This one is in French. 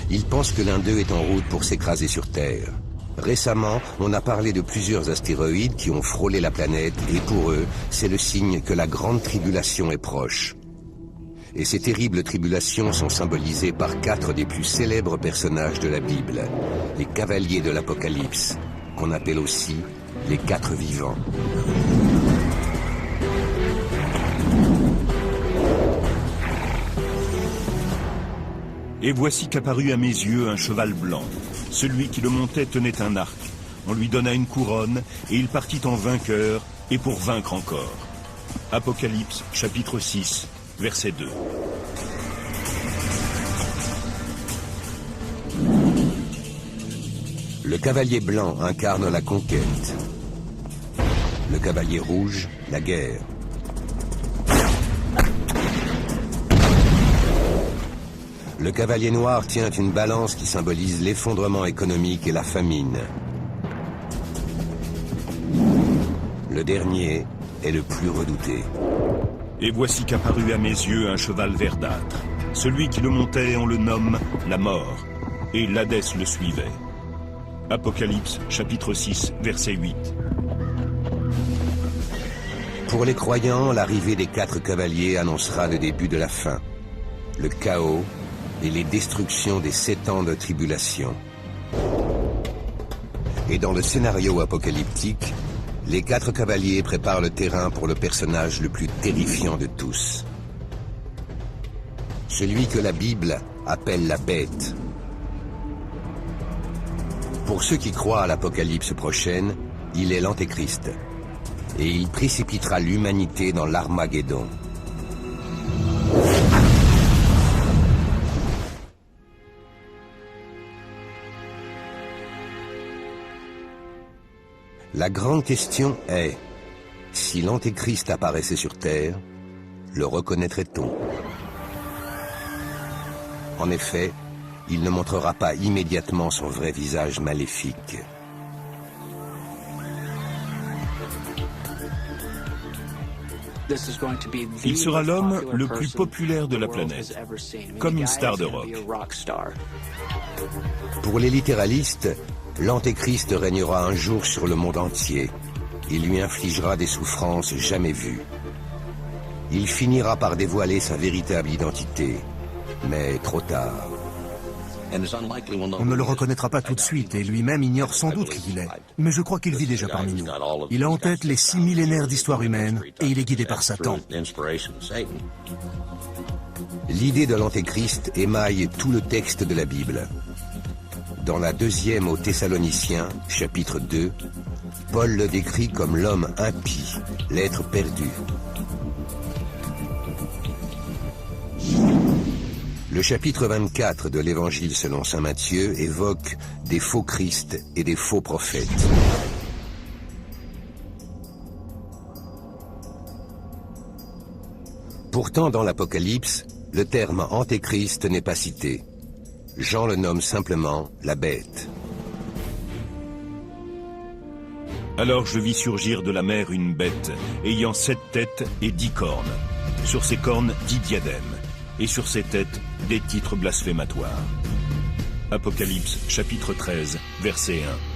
Ils pensent que l'un d'eux est en route pour s'écraser sur Terre. Récemment, on a parlé de plusieurs astéroïdes qui ont frôlé la planète et pour eux, c'est le signe que la grande tribulation est proche. Et ces terribles tribulations sont symbolisées par 4 des plus célèbres personnages de la Bible, les cavaliers de l'Apocalypse, qu'on appelle aussi les 4 vivants. Et voici qu'apparut à mes yeux un cheval blanc. Celui qui le montait tenait un arc. On lui donna une couronne, et il partit en vainqueur, et pour vaincre encore. Apocalypse, chapitre 6, verset 2. Le cavalier blanc incarne la conquête. Le cavalier rouge, la guerre. Le cavalier noir tient une balance qui symbolise l'effondrement économique et la famine. Le dernier est le plus redouté. Et voici qu'apparut à mes yeux un cheval verdâtre. Celui qui le montait, on le nomme la mort, et l'Hadès le suivait. Apocalypse, chapitre 6, verset 8. Pour les croyants, l'arrivée des 4 cavaliers annoncera le début de la fin, le chaos et les destructions des 7 ans de tribulation. Et dans le scénario apocalyptique, les 4 cavaliers préparent le terrain pour le personnage le plus terrifiant de tous. Celui que la Bible appelle la bête. Pour ceux qui croient à l'apocalypse prochaine, il est l'Antéchrist. Et il précipitera l'humanité dans l'Armageddon. La grande question est, si l'Antéchrist apparaissait sur Terre, le reconnaîtrait-on? En effet, il ne montrera pas immédiatement son vrai visage maléfique. Il sera l'homme le plus populaire de la planète, comme une star de rock. Pour les littéralistes, l'Antéchrist régnera un jour sur le monde entier. Il lui infligera des souffrances jamais vues. Il finira par dévoiler sa véritable identité, mais trop tard. On ne le reconnaîtra pas tout de suite et lui-même ignore sans doute qui il est. Mais je crois qu'il vit déjà parmi nous. Il a en tête les 6 millénaires d'histoire humaine et il est guidé par Satan. L'idée de l'Antéchrist émaille tout le texte de la Bible. Dans la 2e aux Thessaloniciens, chapitre 2, Paul le décrit comme l'homme impie, l'être perdu. Le chapitre 24 de l'Évangile selon saint Matthieu évoque des faux Christ et des faux prophètes. Pourtant, dans l'Apocalypse, le terme Antéchrist n'est pas cité. Jean le nomme simplement la bête. Alors je vis surgir de la mer une bête, ayant 7 têtes et 10 cornes. Sur ses cornes 10 diadèmes, et sur ses têtes des titres blasphématoires. Apocalypse, chapitre 13, verset 1.